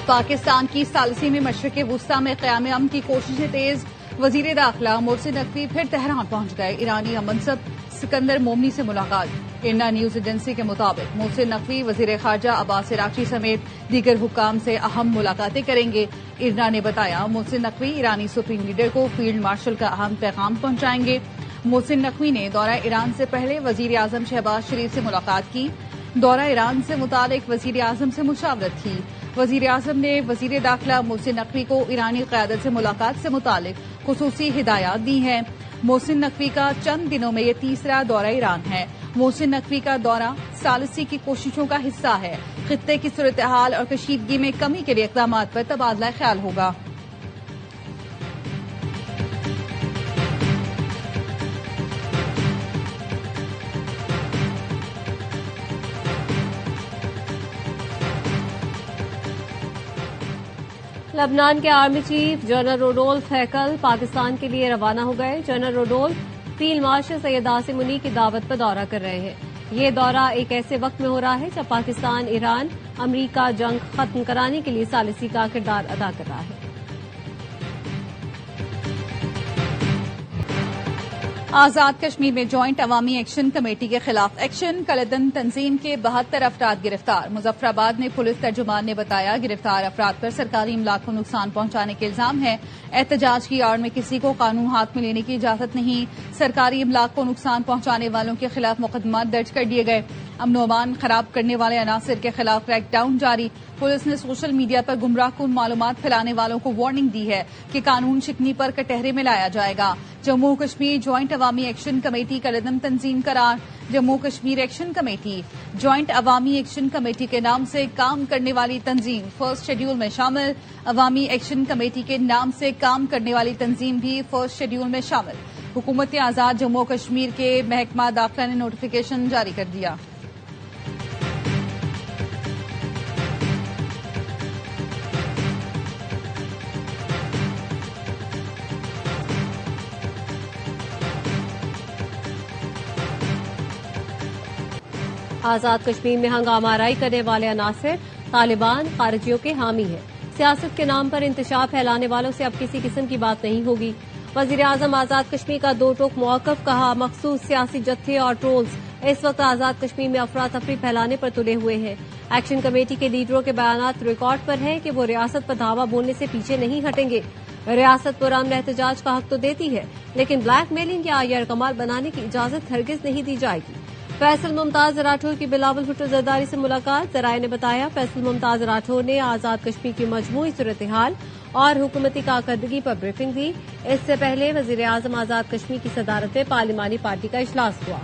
پاکستان کی ثالثی میں مشرق وسطی میں قیام امن کی کوششیں تیز. وزیر داخلہ محسن نقوی پھر تہران پہنچ گئے. ایرانی منصب سکندر مومنی سے ملاقات. انڈا نیوز ایجنسی کے مطابق محسن نقوی وزیر خارجہ عباس عراقچی سمیت دیگر حکام سے اہم ملاقاتیں کریں گے. ارنا نے بتایا محسن نقوی ایرانی سپریم لیڈر کو فیلڈ مارشل کا اہم پیغام پہنچائیں گے. محسن نقوی نے دورہ ایران سے پہلے وزیر اعظم شہباز شریف سے ملاقات کی. دورہ ایران سے متعلق وزیر اعظم سے مشاورت کی. وزیر اعظم نے وزیر داخلہ محسن نقوی کو ایرانی قیادت سے ملاقات سے متعلق خصوصی ہدایات دی ہیں. محسن نقوی کا چند دنوں میں یہ تیسرا دورہ ایران ہے. محسن نقوی کا دورہ ثالثی کی کوششوں کا حصہ ہے. خطے کی صورتحال اور کشیدگی میں کمی کے لیے اقدامات پر تبادلہ خیال ہوگا. لبنان کے آرمی چیف جنرل روڈولف ہیکل پاکستان کے لیے روانہ ہو گئے. General Rudolf field marshal Syed Asim منی کی دعوت پر دورہ کر رہے ہیں. یہ دورہ ایک ایسے وقت میں ہو رہا ہے جب پاکستان ایران امریکہ جنگ ختم کرانے کے لیے ثالثی کا کردار ادا کر رہا ہے. آزاد کشمیر میں جوائنٹ عوامی ایکشن کمیٹی کے خلاف ایکشن. کلدن تنظیم کے 72 افراد گرفتار. مظفر آباد میں پولیس ترجمان نے بتایا گرفتار افراد پر سرکاری املاک کو نقصان پہنچانے کے الزام ہے. احتجاج کی آڑ میں کسی کو قانون ہاتھ میں لینے کی اجازت نہیں. سرکاری املاک کو نقصان پہنچانے والوں کے خلاف مقدمات درج کر دیے گئے. امن و امان خراب کرنے والے عناصر کے خلاف کریک ڈاؤن جاری. پولیس نے سوشل میڈیا پر گمراہ کن معلومات پھیلانے والوں کو وارننگ دی ہے کہ قانون شکنی پر کٹہرے میں لایا جائے گا. جموں کشمیر جوائنٹ عوامی ایکشن کمیٹی کا قدم تنظیم قرار. Jammu Kashmir action committee joint عوامی ایکشن کمیٹی کے نام سے کام کرنے والی تنظیم فرسٹ شیڈول میں شامل. عوامی ایکشن کمیٹی کے نام سے کام کرنے والی تنظیم بھی فرسٹ شیڈول میں شامل. حکومت آزاد جموں کشمیر کے محکمہ داخلہ نے نوٹیفیکیشن جاری کر دیا. آزاد کشمیر میں ہنگامہ آرائی کرنے والے عناصر طالبان خارجیوں کے حامی ہیں. سیاست کے نام پر انتشار پھیلانے والوں سے اب کسی قسم کی بات نہیں ہوگی. وزیر اعظم آزاد کشمیر کا دو ٹوک موقف. کہا مخصوص سیاسی جتھے اور ٹرولز اس وقت آزاد کشمیر میں افراتفری پھیلانے پر تلے ہوئے ہیں. ایکشن کمیٹی کے لیڈروں کے بیانات ریکارڈ پر ہیں کہ وہ ریاست پر دھاوا بولنے سے پیچھے نہیں ہٹیں گے. ریاست پر امن احتجاج کا حق تو دیتی ہے لیکن بلیک میلنگ یا عیار کمال بنانے کی اجازت ہرگز نہیں دی جائے گی. فیصل ممتاز راٹھور کی بلاول بھٹو زرداری سے ملاقات. ذرائع نے بتایا فیصل ممتاز راٹھور نے آزاد کشمیر کی مجموعی صورتحال اور حکومتی کارکردگی پر بریفنگ دی. اس سے پہلے وزیر اعظم آزاد کشمیر کی صدارت میں پارلیمانی پارٹی کا اجلاس ہوا.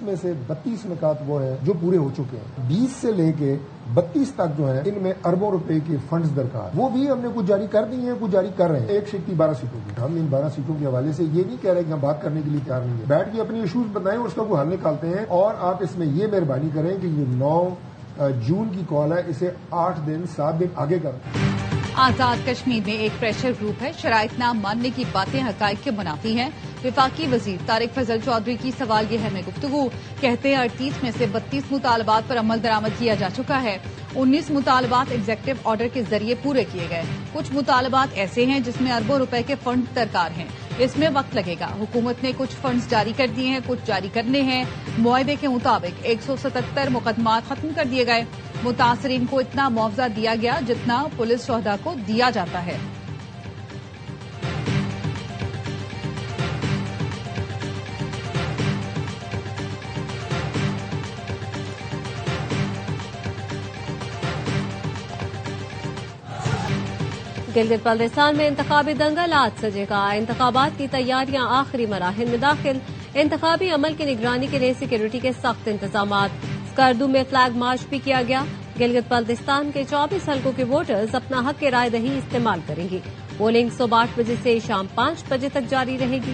میں سے 32 نکات وہ ہیں جو پورے ہو چکے ہیں. 20 سے لے کے 32 تک جو ہیں ان میں اربوں روپے کے فنڈز درکار. وہ بھی ہم نے کچھ جاری کر دی ہیں کچھ جاری کر رہے ہیں. ایک شکتی 12 سیٹوں کی. ہم ان 12 سیٹوں کے حوالے سے یہ نہیں کہہ رہے کہ ہم بات کرنے کے لیے تیار نہیں ہے. بیٹھ کے اپنی ایشوز بتائیں اور اس کا کوئی حل نکالتے ہیں. اور آپ اس میں یہ مہربانی کریں کہ یہ 9 جون کی کال ہے اسے 8 دن 7 دن آگے کریں. آزاد کشمیر میں ایک پریشر گروپ ہے. شرائط نہ ماننے کی باتیں حقائق کے منافی ہیں. وفاقی وزیر طارق فضل چودھری کی سوال یہ ہے میں گفتگو. کہتے ہیں 38 میں سے 32 مطالبات پر عمل درآمد کیا جا چکا ہے. 19 مطالبات ایگزیکٹو آرڈر کے ذریعے پورے کیے گئے. کچھ مطالبات ایسے ہیں جس میں اربوں روپے کے فنڈ درکار ہیں. اس میں وقت لگے گا. حکومت نے کچھ فنڈز جاری کر دیے ہیں کچھ جاری کرنے ہیں. معاہدے کے مطابق 177 مقدمات ختم کر دیے گئے. متاثرین کو اتنا معاوضہ دیا گیا جتنا پولیس شہدا کو دیا جاتا ہے. گلگت بلتستان میں انتخابی دنگل آج سجے گا. انتخابات کی تیاریاں آخری مراحل میں داخل. انتخابی عمل کی نگرانی کے لیے سیکورٹی کے سخت انتظامات. اسکردو میں فلیگ مارچ بھی کیا گیا. گلگت بلتستان کے 24 حلقوں کے ووٹرز اپنا حق رائے دہی استعمال کریں گے. پولنگ صبح 8 بجے سے شام 5 بجے تک جاری رہے گی.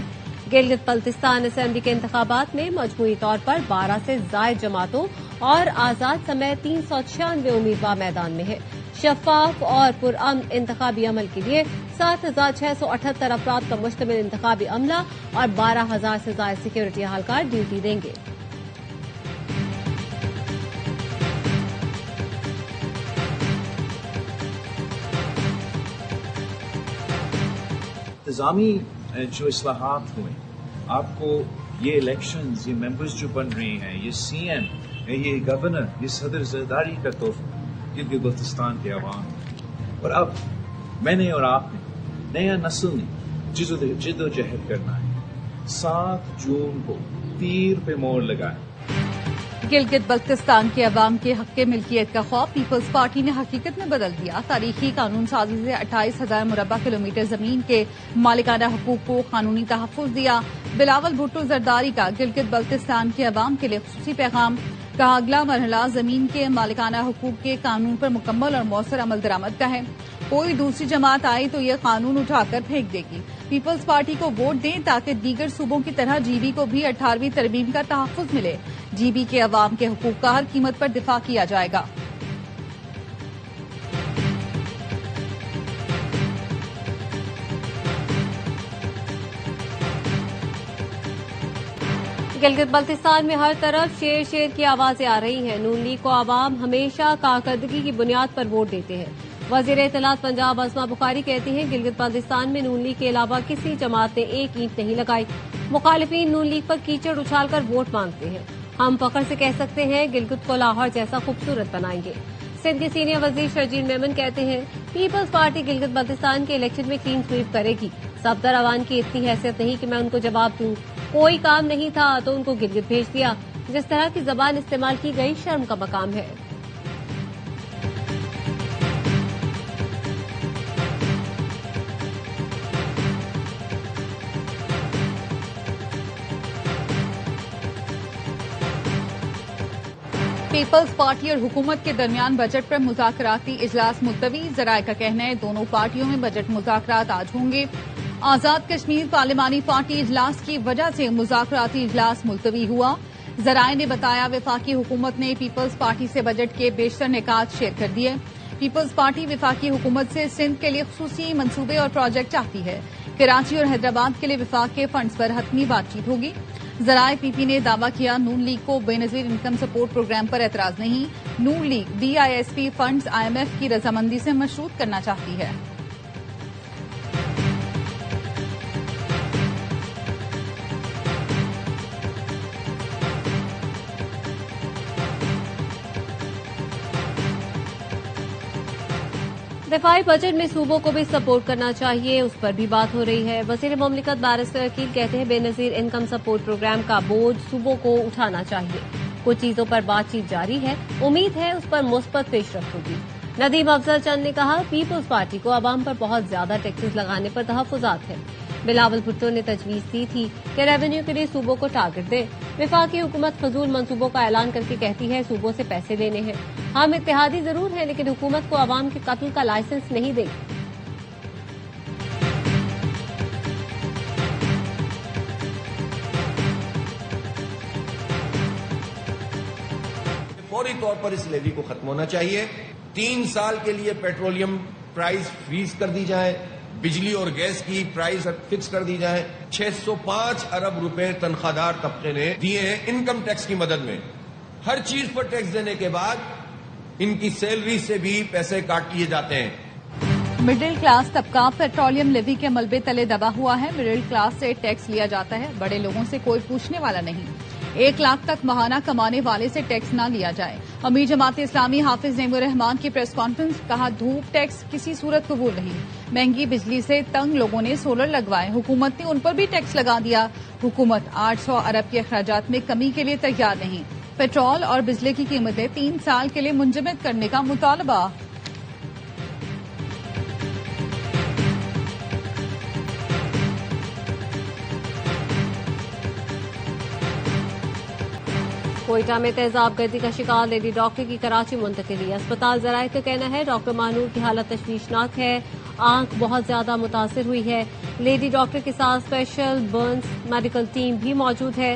گلگت بلتستان اسمبلی کے انتخابات میں مجموعی طور پر 12 سے زائد جماعتوں اور آزاد سمیت 396 امیدوار میدان میں ہیں۔ شفاف اور پرامن انتخابی عمل کے لیے 7,678 افراد کا مشتمل انتخابی عملہ اور 12,000 سے زائد سیکورٹی اہلکار ڈیوٹی دیں گے۔ انتظامی جو اصلاحات ہوئے، آپ کو یہ الیکشنز، یہ ممبرز جو بن رہے ہیں، یہ سی ایم، یہ گورنر، یہ صدر زرداری کا تحفہ گلگت بلتستان کے عوام، اور اب میں نے اور آپ نے، نیا نسل نے جد و جہد کرنا ہے۔ 7 جون کو تیر پہ مور لگائیں۔ گلگت بلتستان کے عوام کے حق ملکیت کا خوف پیپلز پارٹی نے حقیقت میں بدل دیا۔ تاریخی قانون سازی سے 28,000 مربع کلومیٹر زمین کے مالکانہ حقوق کو قانونی تحفظ دیا۔ بلاول بھٹو زرداری کا گلگت بلتستان کے عوام کے لیے خصوصی پیغام، کہا اگلا مرحلہ زمین کے مالکانہ حقوق کے قانون پر مکمل اور مؤثر عمل درآمد کا ہے۔ کوئی دوسری جماعت آئی تو یہ قانون اٹھا کر پھینک دے گی۔ پیپلز پارٹی کو ووٹ دیں تاکہ دیگر صوبوں کی طرح جی بی کو بھی 18ویں ترمیم کا تحفظ ملے۔ جی بی کے عوام کے حقوق کا ہر قیمت پر دفاع کیا جائے گا۔ گلگت بلتستان میں ہر طرف شیر شیر کی آوازیں آ رہی ہیں۔ نون لیگ کو عوام ہمیشہ کارکردگی کی بنیاد پر ووٹ دیتے ہیں۔ وزیر اطلاعات پنجاب عظما بخاری کہتی ہیں گلگت بلتستان میں نون لیگ کے علاوہ کسی جماعت نے ایک اینٹ نہیں لگائی۔ مخالفین نون لیگ پر کیچڑ اچھال کر ووٹ مانگتے ہیں۔ ہم فخر سے کہہ سکتے ہیں گلگت کو لاہور جیسا خوبصورت بنائیں گے۔ سندھ کے سینئر وزیر شرجیل میمن کہتے ہیں پیپلز پارٹی گلگت بلتستان کے الیکشن میں کلین سویپ کرے گی۔ صفدر عوان کی اتنی حیثیت نہیں کہ میں ان کو جواب دوں۔ کوئی کام نہیں تھا تو ان کو گلگت بھیج دیا۔ جس طرح کی زبان استعمال کی گئی شرم کا مقام ہے۔ پیپلز پارٹی اور حکومت کے درمیان بجٹ پر مذاکراتی اجلاس ملتوی۔ ذرائع کا کہنا ہے دونوں پارٹیوں میں بجٹ مذاکرات آج ہوں گے۔ آزاد کشمیر پارلیمانی پارٹی اجلاس کی وجہ سے مذاکراتی اجلاس ملتوی ہوا۔ ذرائع نے بتایا وفاقی حکومت نے پیپلز پارٹی سے بجٹ کے بیشتر نکات شیئر کر دیے۔ پیپلز پارٹی وفاقی حکومت سے سندھ کے لیے خصوصی منصوبے اور پروجیکٹ چاہتی ہے۔ کراچی اور حیدرآباد کے لیے وفاق کے فنڈز پر حتمی بات چیت ہوگی۔ ذرائع پی پی نے دعویٰ کیا نون لیگ کو Benazir income support program پر اعتراض نہیں۔ Noon league B I S P funds I M F کی رضامندی سے مشروط کرنا چاہتی ہے۔ دفاعی بجٹ میں صوبوں کو بھی سپورٹ کرنا چاہیے، اس پر بھی بات ہو رہی ہے۔ وزیر مملکت بیرسٹر عقیل کہتے ہیں بے نظیر انکم سپورٹ پروگرام کا بوجھ صوبوں کو اٹھانا چاہیے۔ کچھ چیزوں پر بات چیت جاری ہے، امید ہے اس پر مثبت پیش رفت ہوگی۔ ندیم افضل چند نے کہا پیپلز پارٹی کو عوام پر بہت زیادہ ٹیکسز لگانے پر تحفظات ہیں۔ بلاول بھٹو نے تجویز دی تھی کہ ریونیو کے لیے صوبوں کو ٹارگٹ دے۔ وفاقی حکومت فضول منصوبوں کا اعلان کر کے کہتی ہے صوبوں سے پیسے لینے ہیں۔ ہم اتحادی ضرور ہیں لیکن حکومت کو عوام کے قتل کا لائسنس نہیں دے گی۔ فوری طور پر اس لیوی کو ختم ہونا چاہیے۔ 3 سال کے لیے پیٹرولیم پرائز فریز کر دی جائے، بجلی اور گیس کی پرائز فکس کر دی جائے۔ 605 ارب روپے تنخواہ دار طبقے نے دیے ہیں انکم ٹیکس کی مدد میں۔ ہر چیز پر ٹیکس دینے کے بعد ان کی سیلری سے بھی پیسے کاٹ لیے جاتے ہیں۔ مڈل کلاس طبقہ پیٹرولیم لیوی کے ملبے تلے دبا ہوا ہے۔ مڈل کلاس سے ٹیکس لیا جاتا ہے، بڑے لوگوں سے کوئی پوچھنے والا نہیں۔ 1 لاکھ تک ماہانہ کمانے والے سے ٹیکس نہ لیا جائے۔ امیر جماعت اسلامی حافظ نعیم الرحمان کی پریس کانفرنس، کہا دھوپ ٹیکس کسی صورت قبول نہیں۔ مہنگی بجلی سے تنگ لوگوں نے سولر لگوائے، حکومت نے ان پر بھی ٹیکس لگا دیا۔ حکومت 800 ارب کے اخراجات میں کمی کے لیے تیار نہیں۔ پیٹرول اور بجلی کی قیمتیں 3 سال کے لیے منجمد کرنے کا مطالبہ۔ کوئٹہ میں تیزاب گردی کا شکار لیڈی ڈاکٹر کی کراچی منتقلی۔ اسپتال ذرائع کا کہنا ہے ڈاکٹر مانور کی حالت تشویشناک ہے، آنکھ بہت زیادہ متاثر ہوئی ہے۔ لیڈی ڈاکٹر کے ساتھ اسپیشل برنز میڈیکل ٹیم بھی موجود ہے۔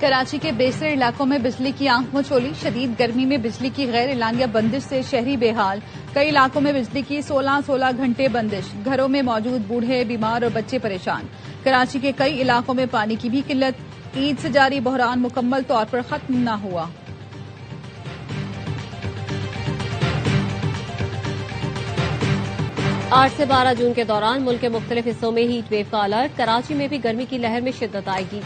کراچی کے بیشتر علاقوں میں بجلی کی آنکھ مچولی، شدید گرمی میں بجلی کی غیر اعلانیہ بندش سے شہری بے حال، کئی علاقوں میں بجلی کی 16 گھنٹے بندش، گھروں میں موجود بوڑھے، بیمار اور بچے پریشان۔ کراچی کے کئی علاقوں میں پانی کی بھی قلت، عید سے جاری بحران مکمل طور پر ختم نہ ہوا۔ 8 سے 12 جون کے دوران ملک کے مختلف حصوں میں ہیٹ ویو کا الرٹ، کراچی میں بھی گرمی کی لہر میں شدت آئے گی،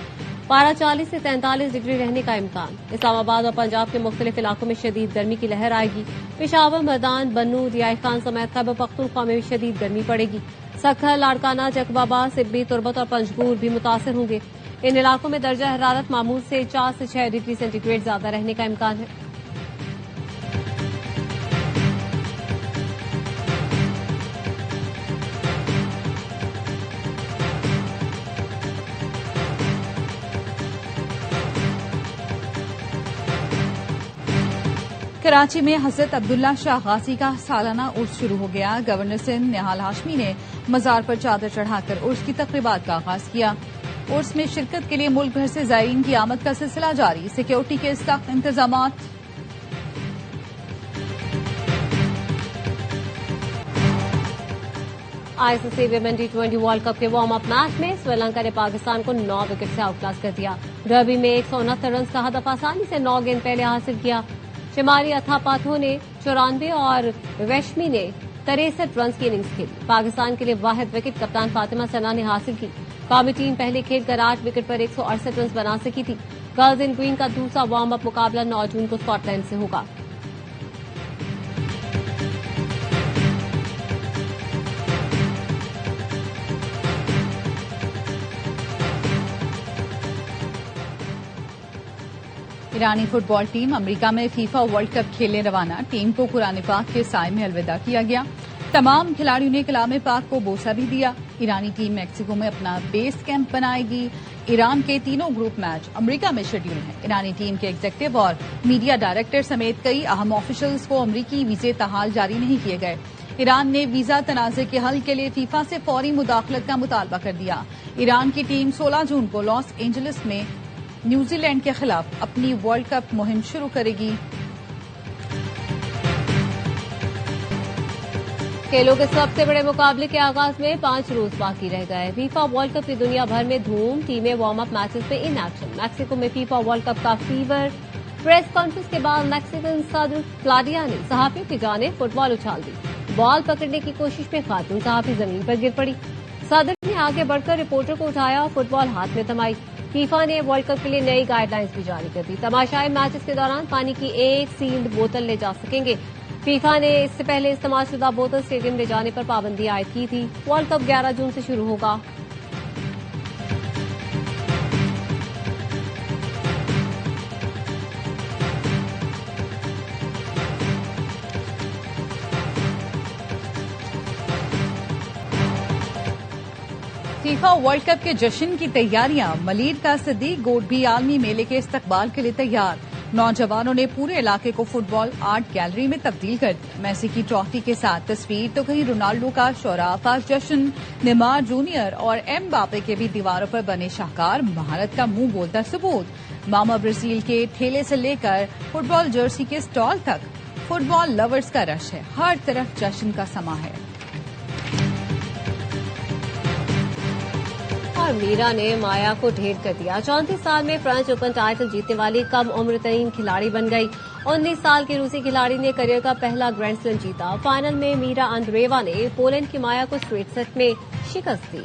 پارہ 40 سے 43 ڈگری رہنے کا امکان۔ اسلام آباد اور پنجاب کے مختلف علاقوں میں شدید گرمی کی لہر آئے گی، پشاور، مردان، بنو، ریائی خان سمیت خیبر پختونخوا میں بھی شدید گرمی پڑے گی، سکھر، لاڑکانہ، جیکب آباد، سبی، تربت اور پنجگور بھی متاثر ہوں گے۔ ان علاقوں میں درجہ حرارت معمول سے 4 سے 6 ڈگری سینٹی گریڈ زیادہ رہنے کا امکان ہے۔ کراچی میں حضرت عبداللہ شاہ غازی کا سالانہ عرس شروع ہو گیا۔ گورنر سندھ نہال ہاشمی نے مزار پر چادر چڑھا کر عرس کی تقریبات کا آغاز کیا۔ عرس میں شرکت کے لیے ملک بھر سے زائرین کی آمد کا سلسلہ جاری، سیکیورٹی کے سخت انتظامات۔ I C C women T20 world cup کے وارم اپ میچ میں سری لنکا نے پاکستان کو 9 وکٹ سے آؤٹ کلاس کر دیا۔ ڈربی میں 169 رنز کا ہدف آسانی سے 9 گیند پہلے حاصل کیا۔ شمالی اتھاپاتھو نے 94 اور ریشمی نے 63 رنز کی اننگز کھیلی۔ پاکستان کے لیے واحد وکٹ کپتان فاطمہ ثنا نے حاصل کی۔ قومی ٹیم پہلے کھیل کر 8 وکٹ پر 168 رنز بنا سکی تھی۔ گرلز ان گرین کا دوسرا وارم اپ مقابلہ 9 جون کو اسکاٹ لینڈ سے ہوگا۔ ایرانی فٹ بال ٹیم امریکہ میں فیفا ورلڈ کپ کھیلنے روانہ، ٹیم کو قرآن پاک کے سائے میں الوداع کیا گیا۔ تمام کھلاڑیوں نے کلام پاک کو بوسہ بھی دیا۔ ایرانی ٹیم میکسیکو میں اپنا بیس کیمپ بنائے گی۔ ایران کے تینوں گروپ میچ امریکہ میں شیڈول ہیں۔ ایرانی ٹیم کے ایگزیکٹو اور میڈیا ڈائریکٹر سمیت کئی اہم آفیشلز کو امریکی ویزے تاحال جاری نہیں کیے گئے۔ ایران نے ویزا تنازع کے حل کے لیے فیفا سے فوری مداخلت کا مطالبہ کر دیا۔ ایران کی ٹیم 16 جون کو لاس اینجلس میں نیوزی لینڈ کے خلاف اپنی ورلڈ کپ مہم شروع کرے گی۔ کھیلوں کے سب سے بڑے مقابلے کے آغاز میں 5 روز باقی رہ گئے۔ فیفا ورلڈ کپ کی دنیا بھر میں دھوم، ٹیمیں وارم اپ میچز میں ان ایکشن۔ میکسیکو میں فیفا ورلڈ کپ کا فیور۔ پریس کانفرنس کے بعد میکسیکن صدر کلاڈیا نے صحافیوں کی جانب فٹ بال اچھال دی۔ بال پکڑنے کی کوشش میں خاتون صحافی زمین پر گر پڑی۔ صدر نے آگے بڑھ کر رپورٹر کو اٹھایا اور فٹ بال ہاتھ میں تھمائی۔ فیفا نے ورلڈ کپ کے لیے نئی گائیڈ لائنز بھی جاری کر دی۔ تماشائی میچز کے دوران پانی کی ایک سیلڈ بوتل لے جا سکیں گے۔ فیفا نے اس سے پہلے استعمال شدہ بوتل اسٹیڈیم لے جانے پر پابندی عائد کی تھی۔ ورلڈ کپ 11 جون سے شروع ہوگا۔ فیفا ورلڈ کپ کے جشن کی تیاریاں، ملیر کا صدیق گوٹ بھی عالمی میلے کے استقبال کے لیے تیار۔ نوجوانوں نے پورے علاقے کو فٹ بال آرٹ گیلری میں تبدیل کر دیا۔ میسی کی ٹرافی کے ساتھ تصویر تو کہیں رونالڈو کا شورافاز جشن، نیمار جونیئر اور ایم باپے کے بھی دیواروں پر بنے شاہکار مہارت کا منہ بولتا ثبوت۔ ماما برازیل کے ٹھیلے سے لے کر فٹ بال جرسی کے سٹال تک فٹ بال لورز کا رش ہے، ہر طرف جشن کا سما ہے۔ اور میرا نے مایا کو ڈھیر کر دیا۔ 34 سال میں فرینچ اوپن ٹائٹل جیتنے والی کم عمر ترین کھلاڑی بن گئی۔ 19 سال کی روسی کھلاڑی نے کیریئر کا پہلا گرینڈ سلیم جیتا۔ فائنل میں میرا اندریوا نے پولینڈ کی مایا کو اسٹریٹ سیٹ میں شکست دی۔